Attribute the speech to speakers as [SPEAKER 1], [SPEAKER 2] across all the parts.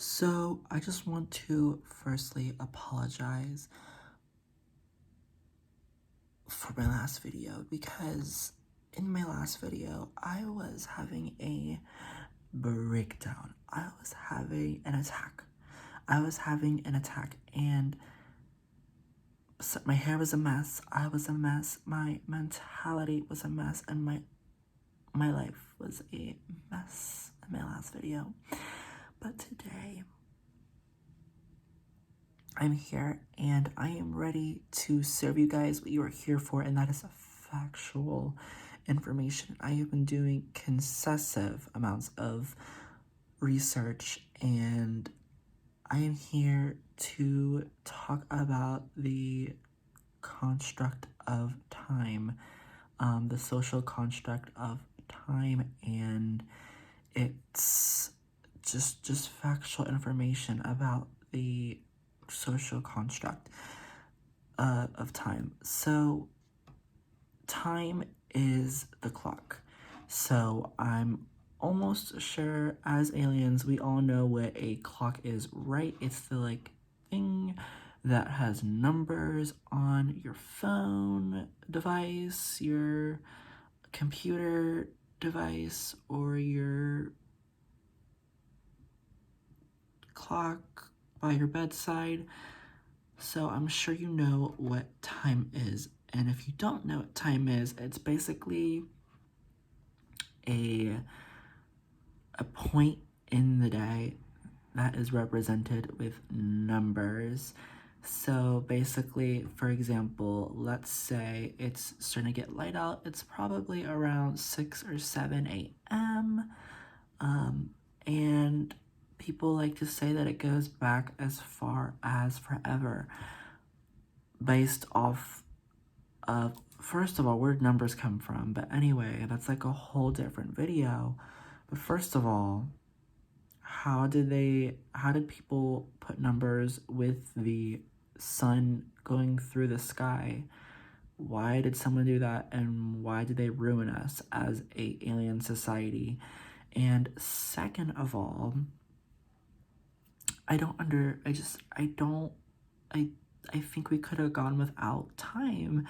[SPEAKER 1] So, I just want to firstly apologize for my last video because in my last video, I was having a breakdown. I was having an attack. And my hair was a mess. I was a mess. My mentality was a mess, and my life was a mess in my last video. But today, I'm here and I am ready to serve you guys what you are here for, and that is factual information. I have been doing concessive amounts of research, and I am here to talk about the construct of time, the social construct of time, and it's just factual information about the social construct of time. So time is the clock. So I'm almost sure as aliens we all know what a clock is, right? It's the thing that has numbers on your phone device, your computer device, or your clock by your bedside. So I'm sure you know what time is. And if you don't know what time is, it's basically a point in the day that is represented with numbers. So basically, for example, let's say it's starting to get light out. It's probably around 6 or 7 a.m. And people like to say that it goes back as far as forever based off of, first of all, where numbers come from. But anyway, that's like a whole different video. But first of all, how did people put numbers with the sun going through the sky? Why did someone do that, and why did they ruin us as a alien society? And second of all, I think we could have gone without time.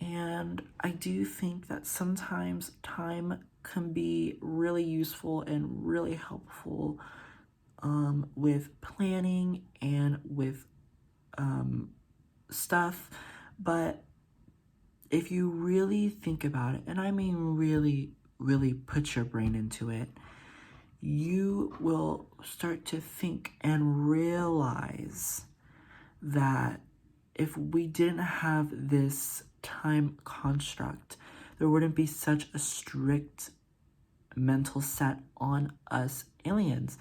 [SPEAKER 1] And I do think that sometimes time can be really useful and really helpful with planning and with stuff. But if you really think about it, and I mean really, really put your brain into it, you will start to think and realize that if we didn't have this time construct, there wouldn't be such a strict mental set on us aliens.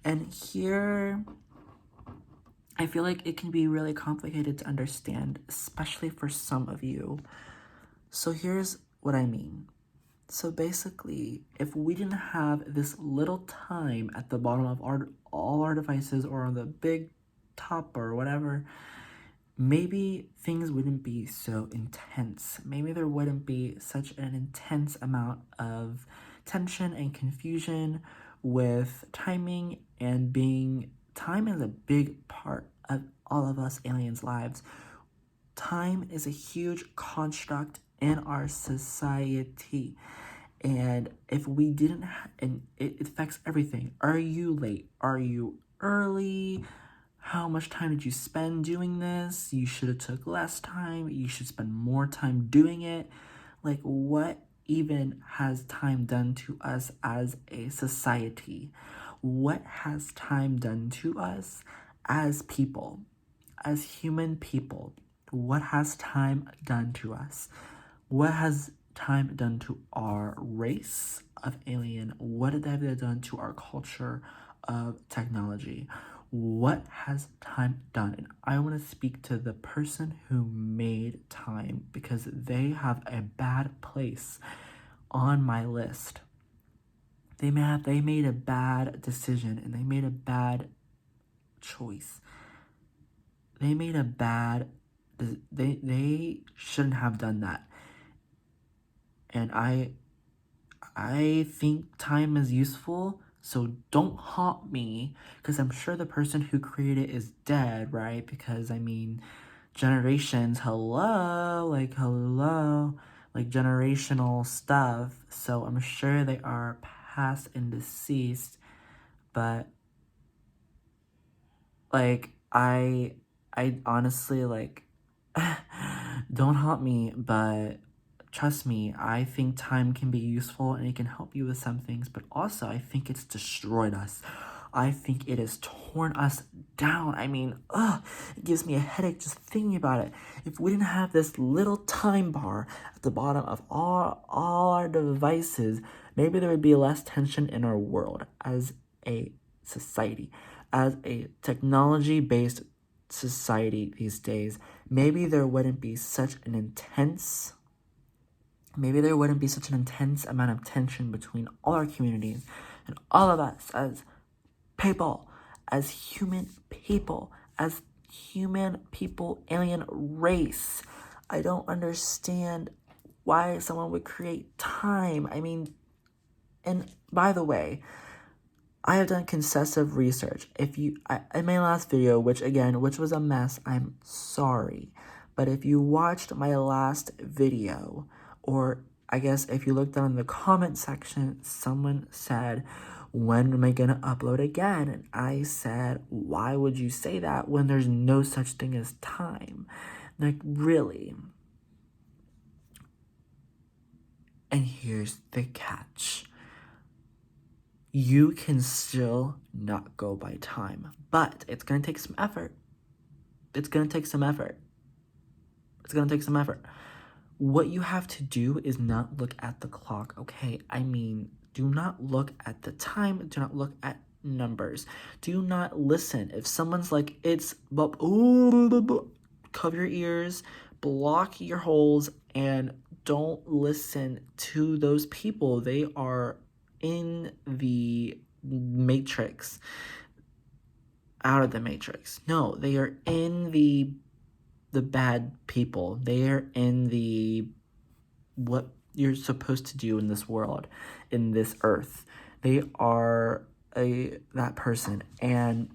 [SPEAKER 1] And here, I feel like it can be really complicated to understand, especially for some of you. So here's what I mean. So basically, if we didn't have this little time at the bottom of all our devices, or on the big top or whatever, maybe things wouldn't be so intense. Maybe there wouldn't be such an intense amount of tension and confusion with timing, and time is a big part of all of us aliens' lives. Time is a huge construct in our society. And if we didn't, and it affects everything. Are you late? Are you early? How much time did you spend doing this? You should have took less time. You should spend more time doing it. Like, what even has time done to us as a society? What has time done to us as people, as human people? What has time done to us? What has time done to our race of alien? What have they done to our culture of technology? What has time done? And I want to speak to the person who made time, because they have a bad place on my list. They made a bad decision, and they made a bad choice. They made a bad, they shouldn't have done that. And I think time is useful, So don't haunt me, because I'm sure the person who created it is dead, right? Because, I mean, generations, hello, like, generational stuff. So I'm sure they are past and deceased, but, like, I honestly, like, don't haunt me, but trust me, I think time can be useful and it can help you with some things, but also I think it's destroyed us. I think it has torn us down. I mean, it gives me a headache just thinking about it. If we didn't have this little time bar at the bottom of all our devices, maybe there would be less tension in our world as a society, as a technology-based society these days. Maybe there wouldn't be such an intense amount of tension between all our communities and all of us as people, as human people, alien race. I don't understand why someone would create time. I mean, and by the way, I have done excessive research. In my last video, which was a mess, I'm sorry. But if you watched my last video, or I guess if you look down in the comment section, someone said, when am I gonna upload again? And I said, why would you say that when there's no such thing as time? Like, really? And here's the catch. You can still not go by time, but it's going to take some effort. What you have to do is not look at the clock, okay? I mean, do not look at the time. Do not look at numbers. Do not listen. If someone's like, cover your ears, block your holes, and don't listen to those people. They are in the matrix. Out of the matrix. No, they are in the bad people. They are in the what you're supposed to do in this world, in this earth. They are that person, and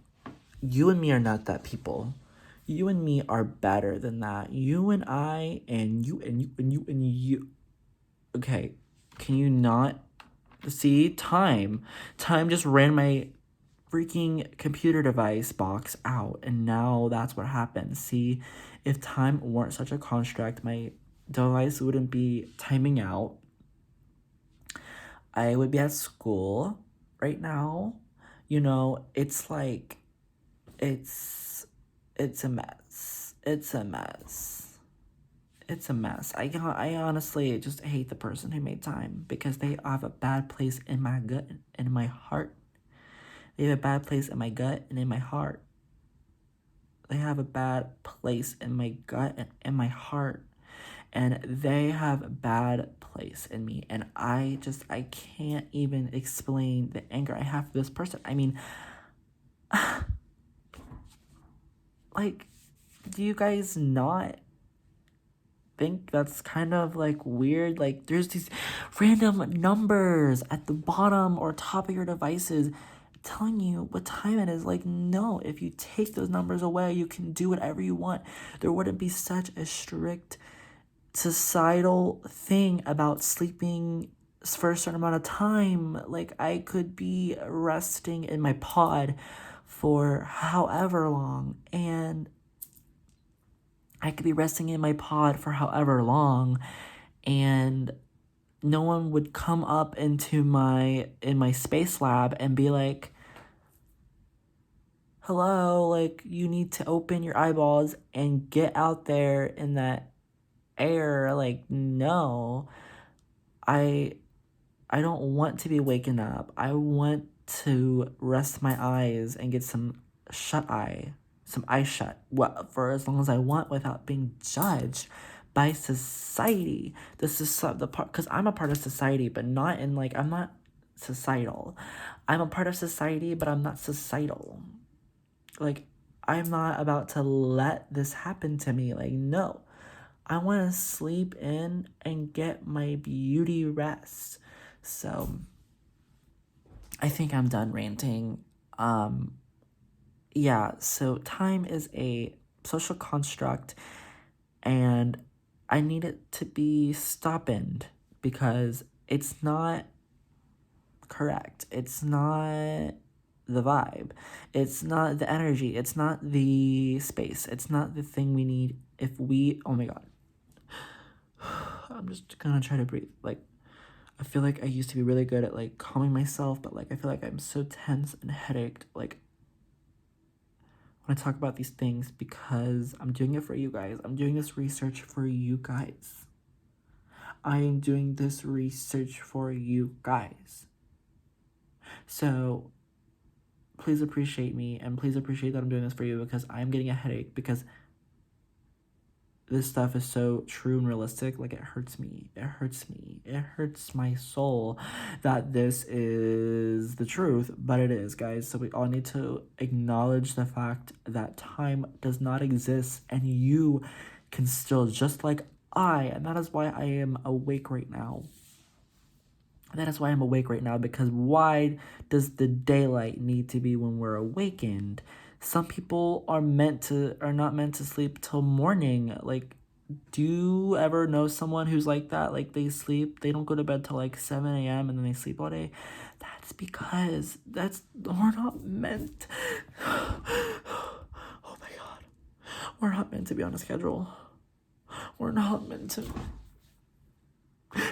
[SPEAKER 1] you and me are not that people. You and me are better than that. You and I, and you and you and you and you. Okay, can you not see? Time just ran my freaking computer device box out, and now that's what happens. See, if time weren't such a construct, my device wouldn't be timing out. I would be at school right now. You know, it's like, it's a mess. It's a mess. I honestly just hate the person who made time, because they have a bad place in my gut and in my heart. They have a bad place in my gut and in my heart. They have a bad place in my gut and in my heart. And they have a bad place in me. And I can't even explain the anger I have for this person. I mean, like, do you guys not think that's kind of like weird? Like, there's these random numbers at the bottom or top of your devices telling you what time it is. Like, no, if you take those numbers away, you can do whatever you want. There wouldn't be such a strict societal thing about sleeping for a certain amount of time. Like, I could be resting in my pod for however long, and no one would come up into my space lab and be like, hello, like, you need to open your eyeballs and get out there in that air. Like, no, I don't want to be waking up. I want to rest my eyes and get some eyes shut, for as long as I want, without being judged by society. This is the part, because I'm a part of society, but not in, like, I'm not societal. I'm a part of society, but I'm not societal. Like, I'm not about to let this happen to me. Like, no. I want to sleep in and get my beauty rest. So, I think I'm done ranting. Yeah, so time is a social construct, and I need it to be stoppened because it's not correct. It's not the vibe. It's not the energy. It's not the space. It's not the thing we need if we, oh my God. I'm just gonna try to breathe. Like, I feel like I used to be really good at like calming myself, but like I feel like I'm so tense and headached. Like, when I talk about these things because I'm doing it for you guys. I'm doing this research for you guys. I am doing this research for you guys. So please appreciate me and please appreciate that I'm doing this for you because I'm getting a headache because this stuff is so true and realistic. Like, it hurts me. It hurts me. It hurts my soul that this is the truth, but it is, guys. So we all need to acknowledge the fact that time does not exist and you can still, just like and that is why I am awake right now. That is why I'm awake right now, because why does the daylight need to be when we're awakened? Some people are not meant to sleep till morning. Like, do you ever know someone who's like that? Like, they don't go to bed till like 7 a.m. and then they sleep all day. That's because we're not meant. Oh my God. We're not meant to be on a schedule. We're not meant to.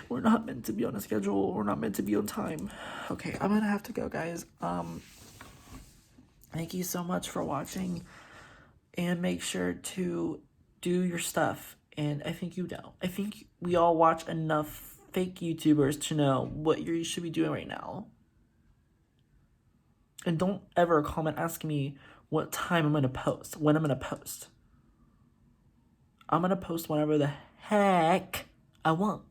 [SPEAKER 1] We're not meant to be on a schedule. We're not meant to be on time. Okay, I'm gonna have to go, guys. Thank you so much for watching, and make sure to do your stuff. And I think you know. I think we all watch enough fake YouTubers to know what you should be doing right now. And don't ever comment asking me what time I'm gonna post, when I'm gonna post. I'm gonna post whenever the heck I want.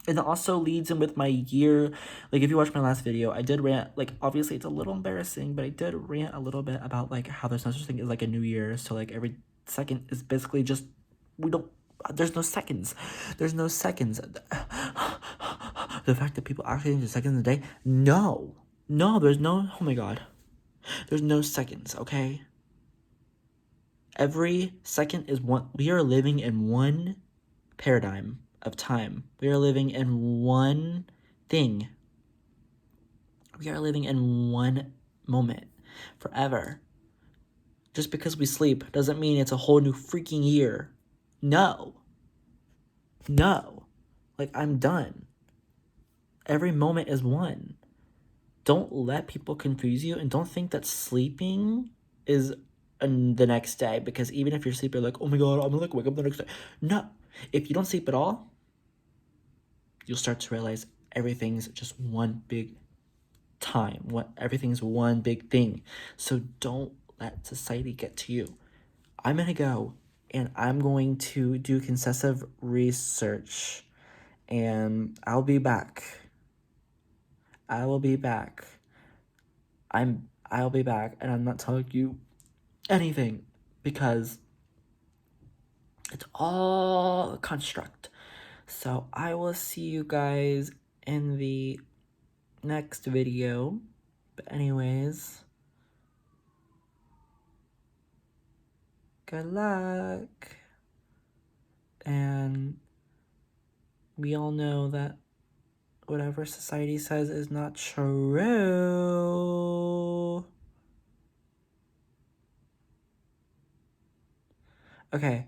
[SPEAKER 1] And it also leads in with my year. Like, if you watch my last video, I did rant. Like, obviously it's a little embarrassing, but I did rant a little bit about like how there's no such thing as like a new year. So like every second is basically just, there's no seconds. There's no seconds. The fact that people actually think there's seconds a day, no, there's no, oh my God, there's no seconds. Okay, every second is one. We are living in one paradigm of time. We are living in one thing. We are living in one moment forever. Just because we sleep doesn't mean it's a whole new freaking year. No. Like, I'm done. Every moment is one. Don't let people confuse you, and don't think that sleeping is the next day, because even if you're sleeping, like, oh my God, I'm gonna like wake up the next day. No. If you don't sleep at all, you'll start to realize everything's just one big time. Everything's one big thing. So don't let society get to you. I'm gonna go and I'm going to do concessive research, and I'll be back. I will be back. I'll be back, and I'm not telling you anything because it's all a construct. So I will see you guys in the next video. But anyways, good luck. And we all know that whatever society says is not true. Okay.